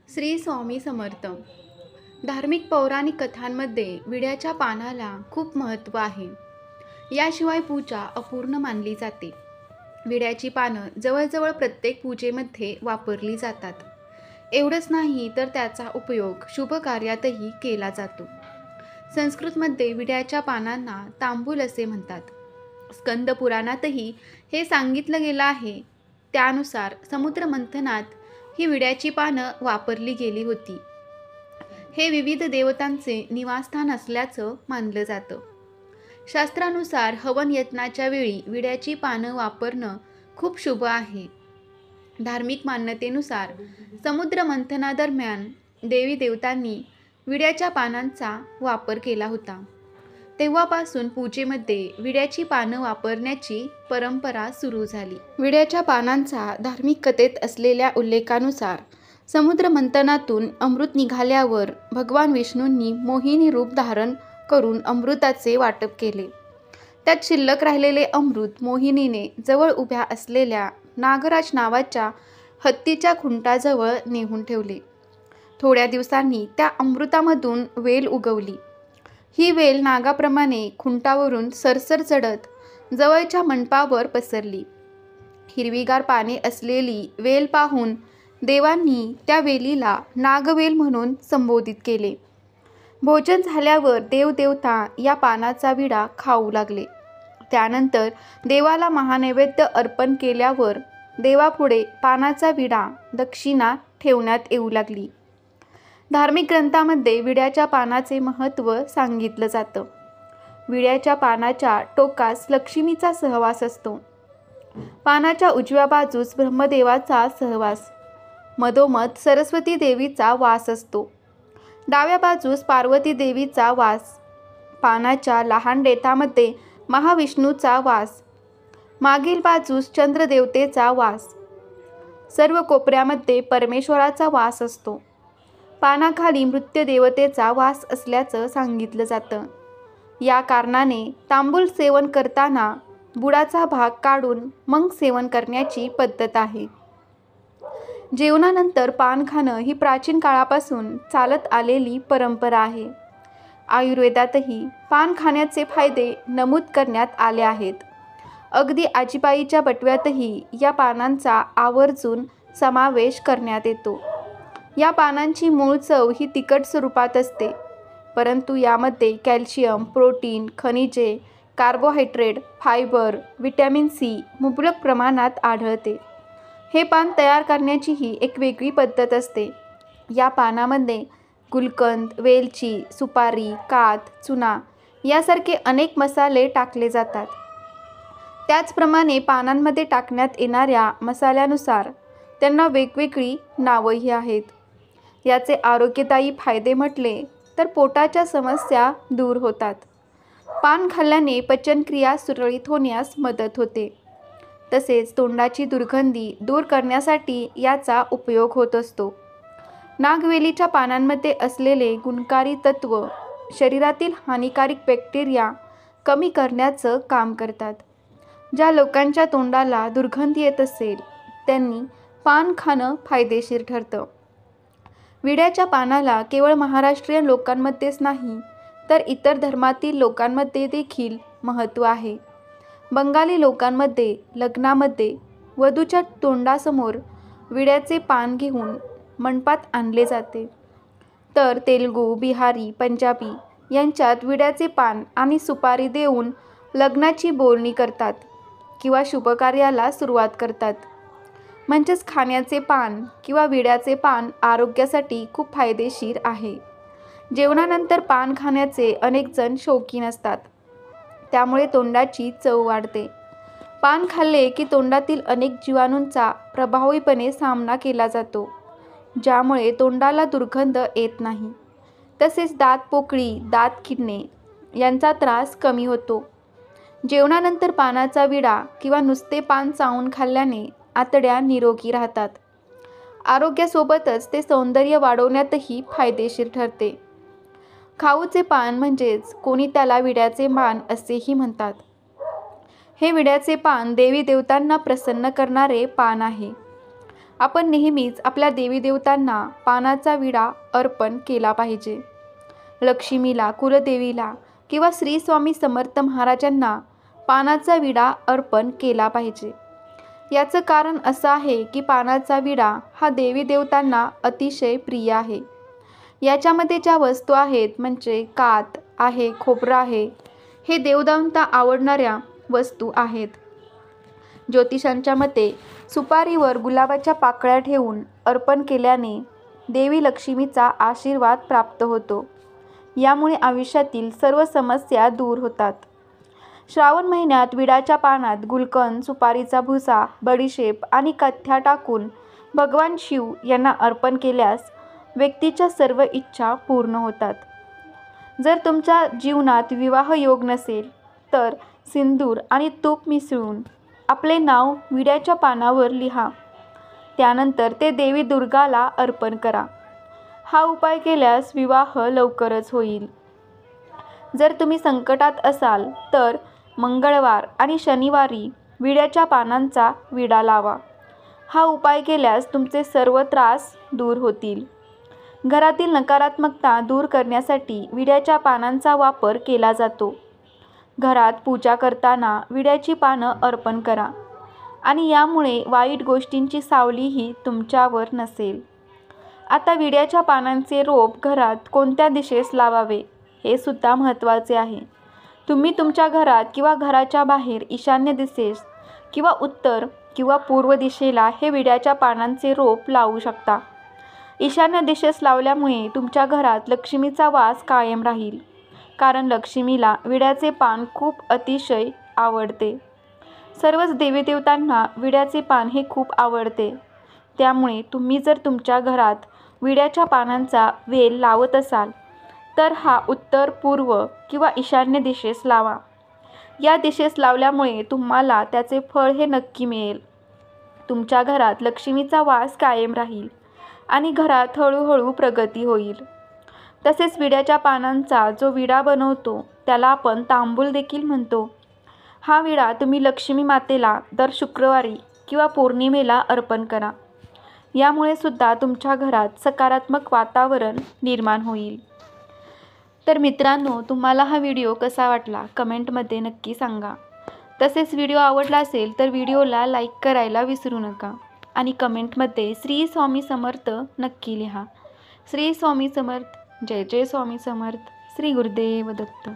श्री स्वामी समर्थ. धार्मिक पौराणिक कथांमध्ये विड्याच्या पानाला खूप महत्त्व आहे. याशिवाय पूजा अपूर्ण मानली जाते. विड्याची पानं जवळजवळ प्रत्येक पूजेमध्ये वापरली जातात. एवढंच नाही तर त्याचा उपयोग शुभ कार्यातही केला जातो. संस्कृतमध्ये विड्याच्या पानांना तांबूल असे म्हणतात. स्कंद पुराणातही हे सांगितलं गेलं आहे. त्यानुसार समुद्र मंथनात ही विड्याची पानं वापरली गेली होती. हे विविध देवतांचे निवासस्थान असल्याचं मानलं जातं. शास्त्रानुसार हवन यज्ञाच्या वेळी विड्याची पानं वापरणं खूप शुभ आहे. धार्मिक मान्यतेनुसार समुद्र मंथनादरम्यान देवी देवतांनी विड्याच्या पानांचा वापर केला होता. तेव्हापासून पूजेमध्ये विड्याची पानं वापरण्याची परंपरा सुरू झाली. विड्याच्या पानांचा धार्मिक कथेत असलेल्या उल्लेखानुसार समुद्र मंथनातून अमृत निघाल्यावर भगवान विष्णूंनी मोहिनी रूप धारण करून अमृताचे वाटप केले. त्यात शिल्लक राहिलेले अमृत मोहिनीने जवळ उभ्या असलेल्या नागराज नावाच्या हत्तीच्या खुंटाजवळ नेऊन ठेवले. थोड्या दिवसांनी त्या अमृतामधून वेल उगवली. ही वेल नागाप्रमाणे खुंटावरून सरसर चढत जवळच्या मंडपावर पसरली. हिरवीगार पाने असलेली वेल पाहून देवांनी त्या वेलीला नागवेल म्हणून संबोधित केले. भोजन झाल्यावर देवदेवता या पानाचा विडा खाऊ लागले. त्यानंतर देवाला महानैवेद्य अर्पण केल्यावर देवापुढे पानाचा विडा दक्षिणा ठेवण्यात येऊ लागली. धार्मिक ग्रंथामध्ये विड्याच्या पानाचे महत्त्व सांगितलं जातं. विड्याच्या पानाच्या टोकास लक्ष्मीचा सहवास असतो. पानाच्या उजव्या बाजूस ब्रह्मदेवाचा सहवास, मधोमध सरस्वती देवीचा वास असतो. डाव्या बाजूस पार्वती देवीचा वास, पानाच्या लहान देठामध्ये महाविष्णूचा वास, मागील बाजूस चंद्रदेवतेचा वास, सर्व कोपऱ्यामध्ये परमेश्वराचा वास असतो. पानाखाली मृत्यू देवतेचा वास असल्याचं सांगितलं जातं. या कारणाने तांबूल सेवन करताना बुडाचा भाग काढून मग सेवन करण्याची पद्धत आहे. जेवणानंतर पान खाणं ही प्राचीन काळापासून चालत आलेली परंपरा आहे. आयुर्वेदातही पान खाण्याचे फायदे नमूद करण्यात आले आहेत. अगदी आजीबाईच्या बटव्यातही या पानांचा आवर्जून समावेश करण्यात येतो. या पानांची मूळ चव ही तिखट स्वरूपात असते, परंतु यामध्ये कॅल्शियम, प्रोटीन, खनिजे, कार्बोहायड्रेट, फायबर, व्हिटॅमिन सी मुबलक प्रमाणात आढळते. हे पान तयार करण्याचीही एक वेगळी पद्धत असते. या पानामध्ये गुलकंद, वेलची, सुपारी, काथ, चुना यासारखे अनेक मसाले टाकले जातात. त्याचप्रमाणे पानांमध्ये टाकण्यात येणाऱ्या मसाल्यानुसार त्यांना वेगवेगळी नावंही आहेत. याचे आरोग्यदायी फायदे म्हटले तर पोटाच्या समस्या दूर होतात. पान खाल्ल्याने पचनक्रिया सुरळीत होण्यास मदत होते. तसेच तोंडाची दुर्गंधी दूर करण्यासाठी याचा उपयोग होत असतो. नागवेलीच्या पानांमध्ये असलेले गुणकारी तत्व शरीरातील हानिकारक बॅक्टेरिया कमी करण्याचं काम करतात. ज्या लोकांच्या तोंडाला दुर्गंधी येत असेल त्यांनी पान खाणं फायदेशीर ठरतं. विड्याच्या पानाला केवळ महाराष्ट्रीयन लोकांमध्येच नाही तर इतर धर्मातील लोकांमध्ये देखील महत्त्व आहे. बंगाली लोकांमध्ये लग्नामध्ये वधूच्या तोंडासमोर विड्याचे पान घेऊन मंडपात आणले जाते. तर तेलुगू, बिहारी, पंजाबी यांच्यात विड्याचे पान आणि सुपारी देऊन लग्नाची बोलणी करतात किंवा शुभकार्याला सुरुवात करतात. म्हणजेच खाण्याचे पान किंवा विड्याचे पान आरोग्यासाठी खूप फायदेशीर आहे. जेवणानंतर पान खाण्याचे अनेक जण शौकीन असतात, त्यामुळे तोंडाची चव वाढते. पान खाल्ले की तोंडातील अनेक जीवाणूंचा प्रभावीपणे सामना केला जातो, ज्यामुळे तोंडाला दुर्गंध येत नाही. तसेच दात पोकळी, दात किडणे यांचा त्रास कमी होतो. जेवणानंतर पानाचा विडा किंवा नुसते पान चावून खाल्ल्याने आतड्या निरोगी राहतात. आरोग्यासोबतच ते सौंदर्य वाढवण्यातही फायदेशीर ठरते. खाऊचे पान म्हणजेच कोणी त्याला विड्याचे पान असेही म्हणतात. हे विड्याचे पान देवी देवतांना प्रसन्न करणारे पान आहे. आपण नेहमीच आपल्या देवीदेवतांना पानाचा विडा अर्पण केला पाहिजे. लक्ष्मीला, कुलदेवीला किंवा श्री स्वामी समर्थ महाराजांना पानाचा विडा अर्पण केला पाहिजे. याचं कारण असं आहे की पानाचा विडा हा देवी देवतांना अतिशय प्रिय आहे. याच्यामध्ये ज्या वस्तू आहेत म्हणजे कात आहे, खोबरं आहे, हे देवदेवता आवडणाऱ्या वस्तू आहेत. ज्योतिषांच्या मते सुपारीवर गुलाबाच्या पाकळ्या ठेवून अर्पण केल्याने देवी लक्ष्मीचा आशीर्वाद प्राप्त होतो. यामुळे आयुष्यातील सर्व समस्या दूर होतात. श्रावण महिन्यात विड्याच्या पानात गुलकंद, सुपारीचा भुसा, बडीशेप आणि कथ्या टाकून भगवान शिव यांना अर्पण केल्यास व्यक्तीच्या सर्व इच्छा पूर्ण होतात. जर तुमच्या जीवनात विवाह योग नसेल तर सिंदूर आणि तूप मिसळून आपले नाव विड्याच्या पानावर लिहा. त्यानंतर ते देवी दुर्गाला अर्पण करा. हा उपाय केल्यास विवाह लवकरच होईल. जर तुम्ही संकटात असाल तर मंगळवार आणि शनिवारी विड्याच्या पानांचा विडा लावा. हा उपाय केल्यास तुमचे सर्व त्रास दूर होतील. घरातील नकारात्मकता दूर करण्यासाठी विड्याच्या पानांचा वापर केला जातो. घरात पूजा करताना विड्याची पानं अर्पण करा आणि यामुळे वाईट गोष्टींची सावलीही तुमच्यावर नसेल. आता विड्याच्या पानांचे रोप घरात कोणत्या दिशेस लावावे हे सुद्धा महत्त्वाचे आहे. तुम्ही तुमच्या घरात किंवा घराच्या बाहेर ईशान्य दिशेस किंवा उत्तर किंवा पूर्व दिशेला हे विड्याच्या पानांचे रोप लावू शकता. ईशान्य दिशेस लावल्यामुळे तुमच्या घरात लक्ष्मीचा वास कायम राहील, कारण लक्ष्मीला विड्याचे पान खूप अतिशय आवडते. सर्वच देवीदेवतांना विड्याचे पान हे खूप आवडते. त्यामुळे तुम्ही जर तुमच्या घरात विड्याच्या पानांचा वेल लावत असाल तर हा उत्तर, पूर्व किंवा ईशान्य दिशेस लावा. या दिशेस लावल्यामुळे तुम्हाला त्याचे फळ हे नक्की मिळेल. तुमच्या घरात लक्ष्मीचा वास कायम राहील आणि घरात हळूहळू प्रगती होईल. तसेच विड्याच्या पानांचा जो विडा बनवतो त्याला आपण तांबूल देखील म्हणतो. हा विडा तुम्ही लक्ष्मी मातेला दर शुक्रवारी किंवा पौर्णिमेला अर्पण करा. यामुळे सुद्धा तुमच्या घरात सकारात्मक वातावरण निर्माण होईल. तर मित्रांनो, तुम्हाला हा व्हिडिओ कसा वाटला कमेंटमध्ये नक्की सांगा. तसेच व्हिडिओ आवडला असेल तर व्हिडिओला लाईक करायला विसरू नका आणि कमेंटमध्ये श्री स्वामी समर्थ नक्की लिहा. श्री स्वामी समर्थ. जय जय स्वामी समर्थ. श्री गुरुदेव दत्त.